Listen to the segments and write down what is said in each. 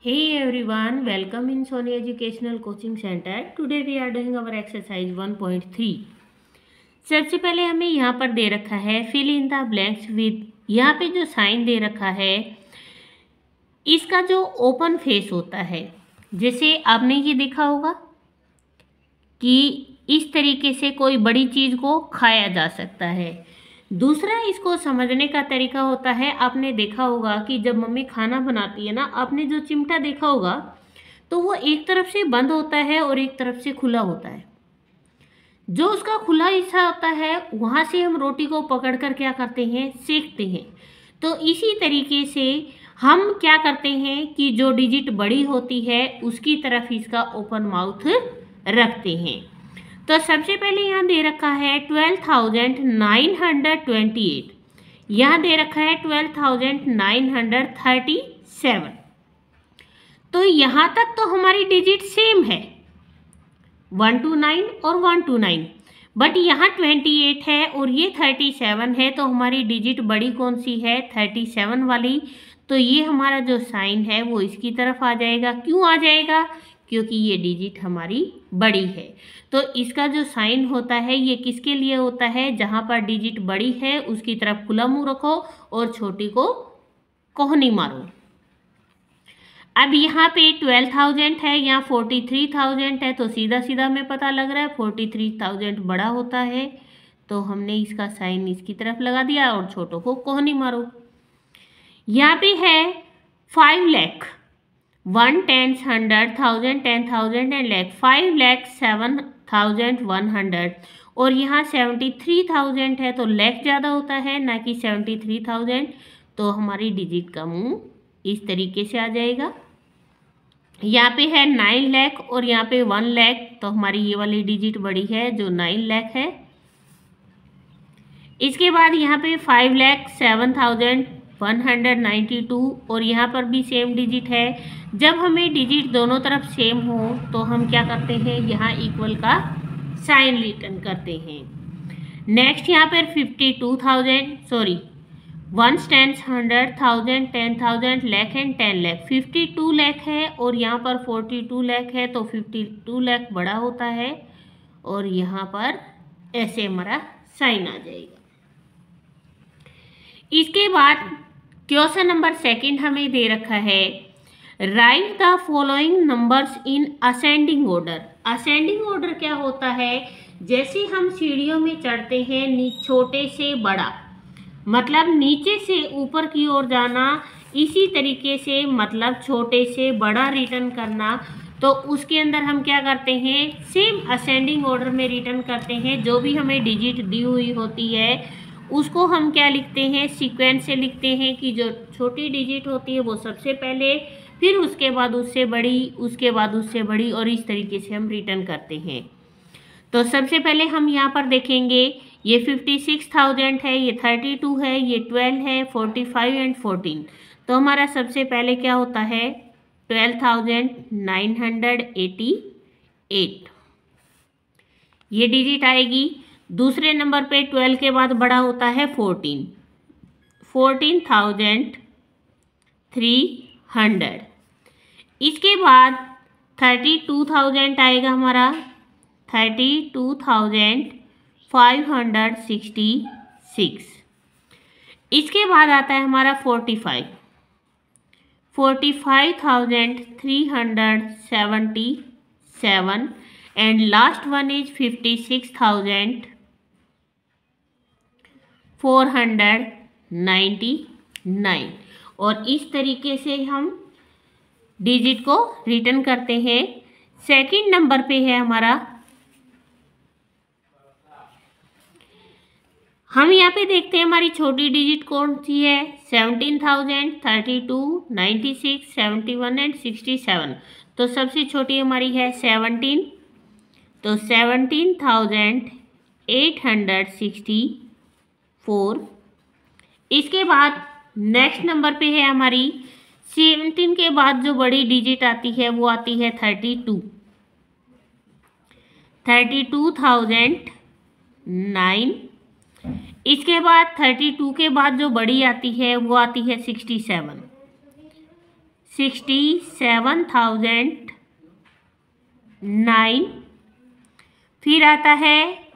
Hey everyone, welcome in Sony Educational Coaching Center. Today we are doing our exercise 1.3. सबसे पहले हमें यहाँ पर दे रखा है fill in the blanks with, यहाँ पे जो साइन दे रखा है इसका जो ओपन फेस होता है, जैसे आपने ये देखा होगा कि इस तरीके से कोई बड़ी चीज़ को खाया जा सकता है। दूसरा इसको समझने का तरीका होता है, आपने देखा होगा कि जब मम्मी खाना बनाती है ना, आपने जो चिमटा देखा होगा तो वो एक तरफ से बंद होता है और एक तरफ से खुला होता है। जो उसका खुला हिस्सा होता है वहाँ से हम रोटी को पकड़कर क्या करते हैं, सेकते हैं। तो इसी तरीके से हम क्या करते हैं कि जो डिजिट बड़ी होती है उसकी तरफ इसका ओपन माउथ रखते हैं। तो सबसे पहले यहाँ दे रखा है 12,928, यहाँ दे रखा है 12,937। तो यहाँ तक तो हमारी डिजिट सेम है 1 to 9 और 1 to 9, बट यहाँ 28 है और ये 37 है, तो हमारी डिजिट बड़ी कौन सी है, 37 वाली। तो ये हमारा जो साइन है वो इसकी तरफ आ जाएगा। क्यों आ जाएगा? क्योंकि ये डिजिट हमारी बड़ी है। तो इसका जो साइन होता है ये किसके लिए होता है, जहाँ पर डिजिट बड़ी है उसकी तरफ खुला मुंह रखो और छोटी को कोहनी मारो। अब यहाँ पे 12,000 है, यहाँ 43,000 है, तो सीधा सीधा हमें पता लग रहा है 43,000 बड़ा होता है, तो हमने इसका साइन इसकी तरफ लगा दिया और छोटों को कोहनी मारो। यहाँ पे है 5 लाख, 1, 10, 100, 1000, 10,000 एंड लाख, 5,07,100 और यहाँ 73,000 है, तो लाख ज़्यादा होता है ना कि 73,000, तो हमारी डिजिट का मुंह इस तरीके से आ जाएगा। यहाँ पे है 9 लाख और यहाँ पे 1 लाख, तो हमारी ये वाली डिजिट बड़ी है जो 9 लाख है। इसके बाद यहाँ पे 5,07,192 और यहाँ पर भी सेम डिजिट है। जब हमें डिजिट दोनों तरफ सेम हो तो हम क्या करते हैं, यहाँ इक्वल का साइन रिटर्न करते हैं। नेक्स्ट यहाँ पर 1, 10, 100, 1000, 10,000, लाख एंड 10 लाख, 52 लाख है और यहाँ पर 42 लाख है, तो 52 लाख बड़ा होता है और यहाँ पर ऐसे हमारा साइन आ जाएगा। इसके बाद क्वेश्चन नंबर 2 हमें दे रखा है, right the following numbers in ascending order. Ascending order क्या होता है, जैसे हम सीढ़ियों में चढ़ते हैं छोटे से बड़ा, मतलब नीचे से ऊपर की ओर जाना, इसी तरीके से मतलब छोटे से बड़ा रिटर्न करना। तो उसके अंदर हम क्या करते हैं, सेम असेंडिंग ऑर्डर में रिटर्न करते हैं। जो भी हमें डिजिट दी हुई होती है उसको हम क्या लिखते हैं, सीक्वेंस से लिखते हैं कि जो छोटी डिजिट होती है वो सबसे पहले, फिर उसके बाद उससे बड़ी, उसके बाद उससे बड़ी, और इस तरीके से हम रिटर्न करते हैं। तो सबसे पहले हम यहाँ पर देखेंगे, ये 56,000 है, ये 32 है, ये 12 है, 45 एंड 14। तो हमारा सबसे पहले क्या होता है, 12,988 ये डिजिट आएगी। दूसरे नंबर पे 12 के बाद बड़ा होता है 14,300। इसके बाद 32,000 आएगा हमारा, 32,566। इसके बाद आता है हमारा 45,377 एंड लास्ट वन इज 56,499। और इस तरीके से हम डिजिट को रिटर्न करते हैं। सेकंड नंबर पे है हमारा, हम यहाँ पे देखते हैं हमारी छोटी डिजिट कौन सी है, 17,000, 32, 96, 71 एंड 67। तो सबसे छोटी हमारी है 17, तो 17,864। इसके बाद नेक्स्ट नंबर पे है हमारी 17 के बाद जो बड़ी डिजिट आती है वो आती है 32,009। इसके बाद 32 के बाद जो बड़ी आती है वो आती है 67। 67,009, फिर आता है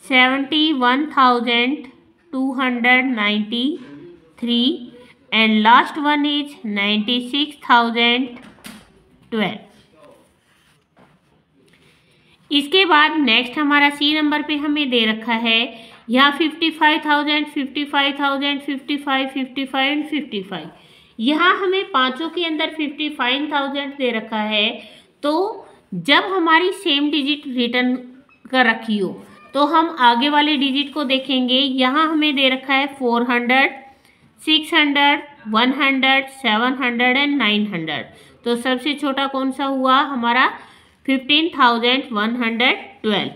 71,293 एंड लास्ट वन इज 96,012। इसके बाद नेक्स्ट हमारा सी नंबर पे हमें दे रखा है यहाँ 55,000, 55,000, 55, 55 एंड 55। यहाँ हमें पांचों के अंदर 55,000 दे रखा है। तो जब हमारी सेम डिजिट रिटर्न कर रखी हो तो हम आगे वाले डिजिट को देखेंगे। यहाँ हमें दे रखा है 400, 600, 100, 700 एंड 900। तो सबसे छोटा कौन सा हुआ हमारा 15,112।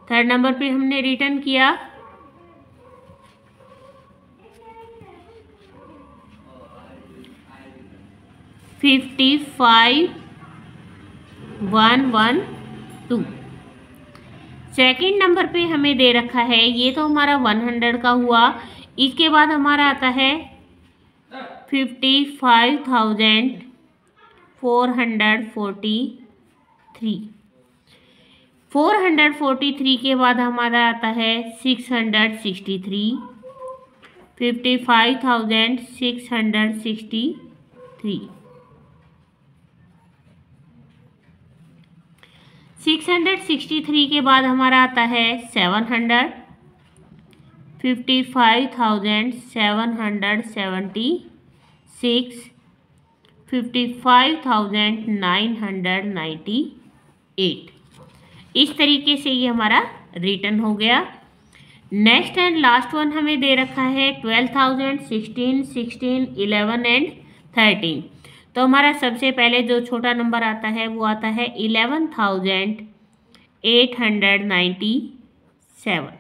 थर्ड नंबर पे हमने रिटर्न किया 55,112। सेकेंड नंबर पे हमें दे रखा है, ये तो हमारा 100 का हुआ। इसके बाद हमारा आता है 55,443। 443 के बाद हमारा आता है 663, 55,663। 663 के बाद हमारा आता है 700, 55,776, 55,998। इस तरीके से ये हमारा रिटर्न हो गया। नेक्स्ट एंड लास्ट वन हमें दे रखा है 12,000, 16, 16, 11 एंड 13। तो हमारा सबसे पहले जो छोटा नंबर आता है वो आता है 11,897।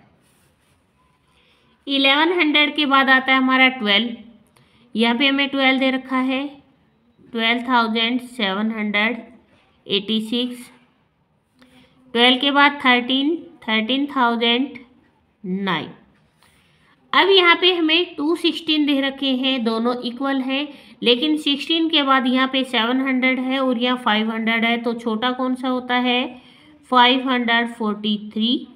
1100 के बाद आता है हमारा 12। यहाँ पे हमें 12 दे रखा है 12,786। 12 के बाद 13, 13,009। अब यहाँ पे हमें 216 दे रखे हैं, दोनों इक्वल हैं, लेकिन 16 के बाद यहाँ पे 700 है और यहाँ 500 है। तो छोटा कौन सा होता है 543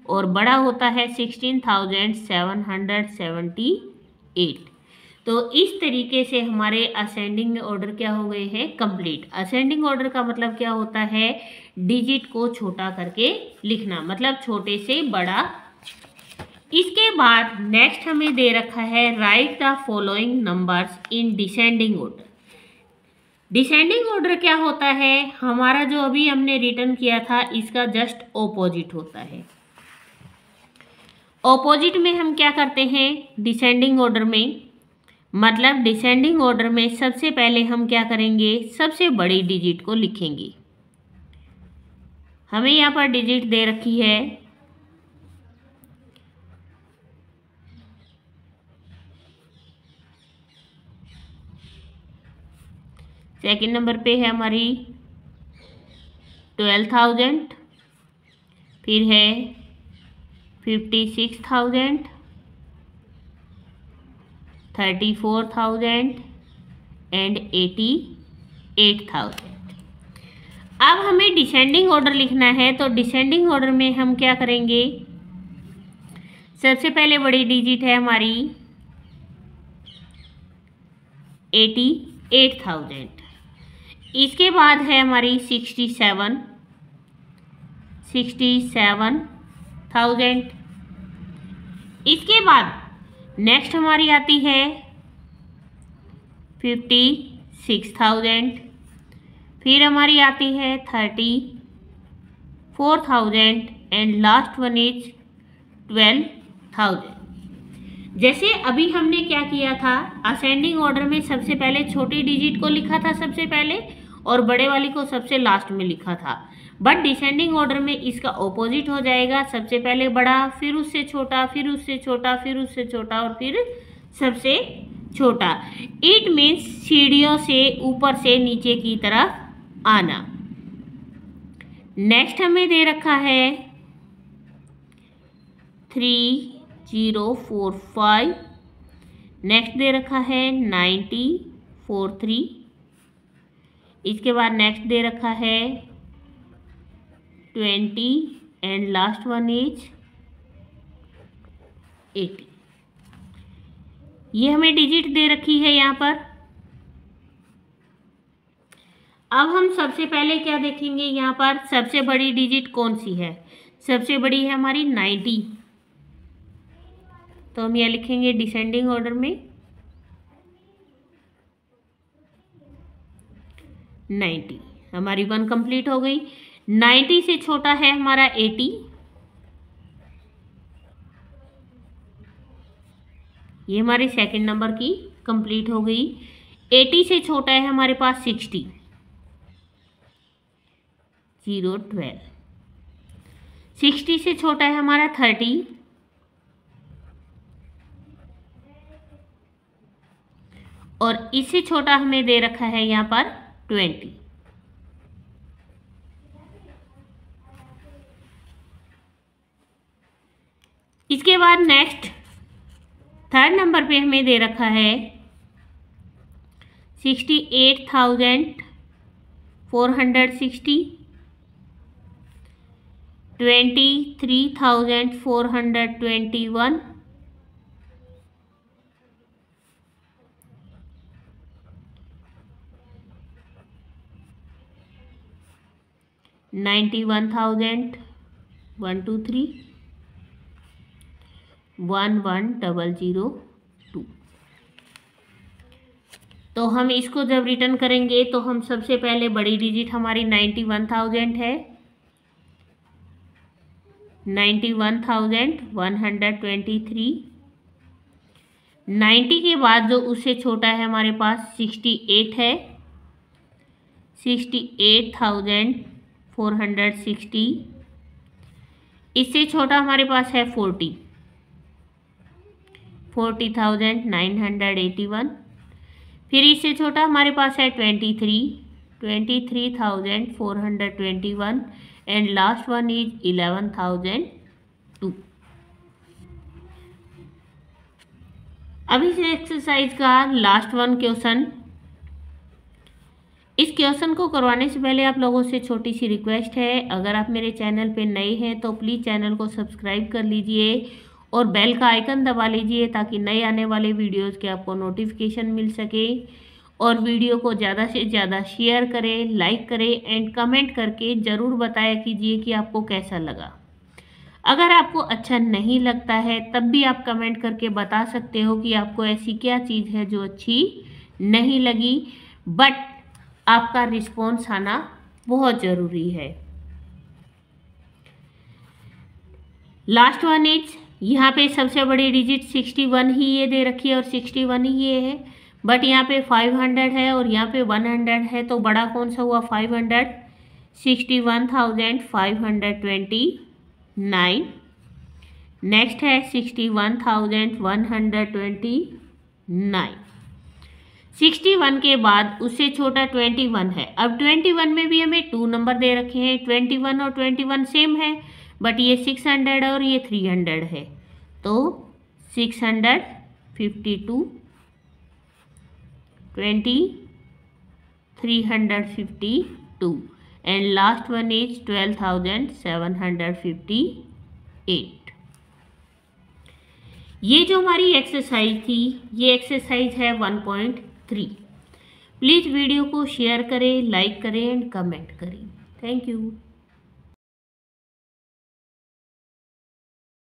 और बड़ा होता है 16,778। तो इस तरीके से हमारे असेंडिंग ऑर्डर क्या हो गए हैं कंप्लीट। असेंडिंग ऑर्डर का मतलब क्या होता है डिजिट को छोटा करके लिखना, मतलब छोटे से बड़ा। इसके बाद नेक्स्ट हमें दे रखा है right the following numbers in descending order. Descending order क्या होता है, हमारा जो अभी हमने रिटर्न किया था इसका जस्ट ऑपोजिट होता है। ऑपोजिट में हम क्या करते हैं डिसेंडिंग ऑर्डर में, मतलब डिसेंडिंग ऑर्डर में सबसे पहले हम क्या करेंगे सबसे बड़ी डिजिट को लिखेंगे। हमें यहाँ पर डिजिट दे रखी है सेकंड नंबर पे है हमारी 12,000, फिर है 56,000, 34,000 एंड 88,000। अब हमें डिसेंडिंग ऑर्डर लिखना है, तो डिसेंडिंग ऑर्डर में हम क्या करेंगे, सबसे पहले बड़ी डिजिट है हमारी 88,000। इसके बाद है हमारी 67,000। इसके बाद नेक्स्ट हमारी आती है 56,000, फिर हमारी आती है 34,000 एंड लास्ट वन इज 12,000। जैसे अभी हमने क्या किया था असेंडिंग ऑर्डर में सबसे पहले छोटी डिजिट को लिखा था सबसे पहले और बड़े वाली को सबसे लास्ट में लिखा था, बट डिसेंडिंग ऑर्डर में इसका ऑपोजिट हो जाएगा। सबसे पहले बड़ा, फिर उससे छोटा, फिर उससे छोटा, फिर उससे छोटा और फिर सबसे छोटा। इट मीन्स सीढ़ियों से ऊपर से नीचे की तरफ आना। नेक्स्ट हमें दे रखा है 3045, नेक्स्ट दे रखा है 90, 43। इसके बाद नेक्स्ट दे रखा है 20 एंड लास्ट वन इज 80। ये हमें डिजिट दे रखी है यहाँ पर। अब हम सबसे पहले क्या देखेंगे, यहाँ पर सबसे बड़ी डिजिट कौन सी है। सबसे बड़ी है हमारी 90, तो हम यह लिखेंगे डिसेंडिंग ऑर्डर में 90। हमारी 1 कंप्लीट हो गई। 90 से छोटा है हमारा 80, ये हमारी सेकंड नंबर की कंप्लीट हो गई। 80 से छोटा है हमारे पास 60, 012। 60 से छोटा है हमारा 30, और इससे छोटा हमें दे रखा है यहाँ पर 20। इसके बाद नेक्स्ट थर्ड नंबर पे हमें दे रखा है 68,460, 23,421, 91,123, 11,002। तो हम इसको जब रिटर्न करेंगे तो हम सबसे पहले बड़ी डिजिट हमारी 91,000 है, 91,123। 90 के बाद जो उससे छोटा है हमारे पास 68 है, 68,460। इससे छोटा हमारे पास है 40,981। फिर इससे छोटा हमारे पास है 23,421 एंड लास्ट वन इज 11,002। अब इस एक्सरसाइज का लास्ट वन क्वेश्चन। इस क्वेश्चन को करवाने से पहले आप लोगों से छोटी सी रिक्वेस्ट है, अगर आप मेरे चैनल पे नए हैं तो प्लीज़ चैनल को सब्सक्राइब कर लीजिए और बेल का आइकन दबा लीजिए ताकि नए आने वाले वीडियोस के आपको नोटिफिकेशन मिल सके। और वीडियो को ज़्यादा से ज़्यादा शेयर करें, लाइक करें एंड कमेंट करके ज़रूर बताया कीजिए कि आपको कैसा लगा। अगर आपको अच्छा नहीं लगता है तब भी आप कमेंट करके बता सकते हो कि आपको ऐसी क्या चीज़ है जो अच्छी नहीं लगी, बट आपका रिस्पॉन्स आना बहुत ज़रूरी है। लास्ट वन इज, यहाँ पे सबसे बड़ी डिजिट 61 ही ये दे रखी है और 61 ही ये है, बट यहाँ पे 500 है और यहाँ पे 100 है, तो बड़ा कौन सा हुआ 500, 61,529। नेक्स्ट है 61,129। 61 के बाद उससे छोटा 21 है। अब 21 में भी हमें 2 नंबर दे रखे हैं, 21 और 21 सेम है, बट ये 600 और ये 300 है, तो 652, 20, 352 एंड लास्ट वन इज 12,758। ये जो हमारी एक्सरसाइज थी, ये एक्सरसाइज है 1.3। प्लीज़ वीडियो को शेयर करें, लाइक करें एंड कमेंट करें। Thank you.